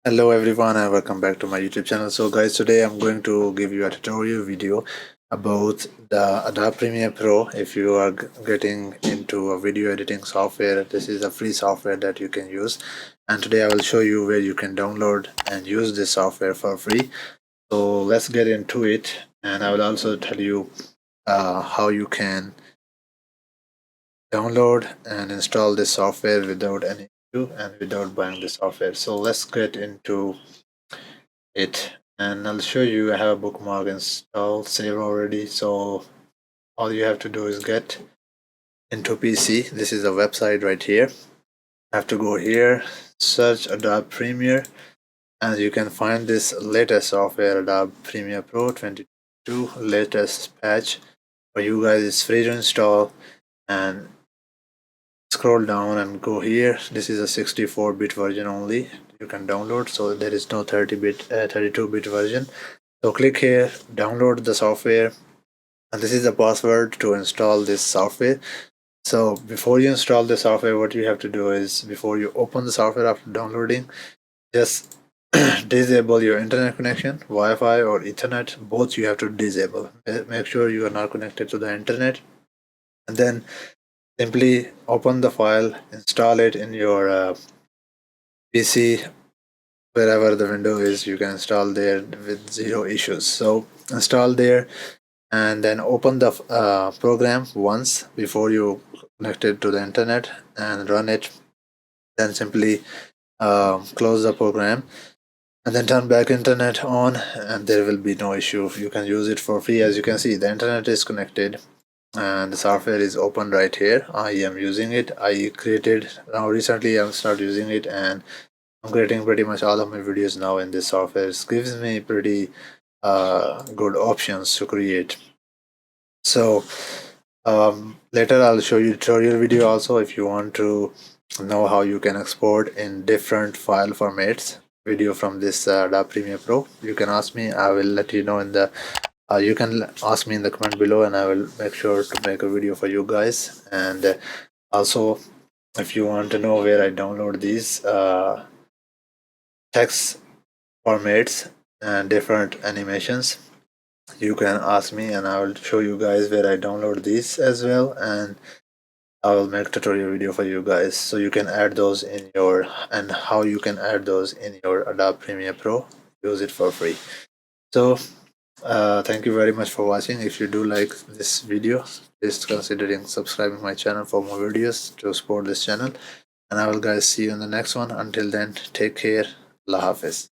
Hello everyone and welcome back to my YouTube channel. So guys, today I'm going to give you a tutorial video about the Adobe Premiere Pro. If you are getting into a video editing software, this is a free software that you can use, and today I will show you where you can download and use this software for free. So let's get into it, and I will also tell you how you can download and install this software without any issue and without buying the software. So let's get into it, and I'll show you. I have a bookmark installed, saved already. So all you have to do is get into PC. This is a website right here. I have to go here, search Adobe Premiere, and you can find this latest software, Adobe Premiere Pro 22 latest patch. For you guys, it's free to install, and scroll down and go here. This is a 64-bit version only you can download, so there is no 32-bit version. So click here, download the software, and this is the password to install this software. So before you install the software, what you have to do is, before you open the software after downloading, just disable your internet connection, Wi-Fi or Ethernet. Both you have to disable. Make sure you are not connected to the internet, and then simply open the file, install it in your PC, wherever the window is. You can install there with zero issues. So install there, and then open the program once before you connect it to the internet and run it. Then simply close the program and then turn back internet on, and there will be no issue. You can use it for free. As you can see, the internet is connected and the software is open right here. I am using it. I created now recently. I'm start using it, and I'm creating pretty much all of my videos now in this software. It gives me pretty good options to create. So later I'll show you tutorial video also if you want to know how you can export in different file formats video from this Adobe Premiere Pro. You can ask me. I will let you know in the you can ask me in the comment below, and I will make sure to make a video for you guys. And also, if you want to know where I download these text formats and different animations, you can ask me, and I will show you guys where I download these as well, and I will make a tutorial video for you guys, so you can add those in your, and how you can add those in your Adobe Premiere Pro. Use it for free. So thank you very much for watching. If you do like this video, please considering subscribing my channel for more videos to support this channel, and I will guys see you in the next one. Until then, take care. Allah Hafiz.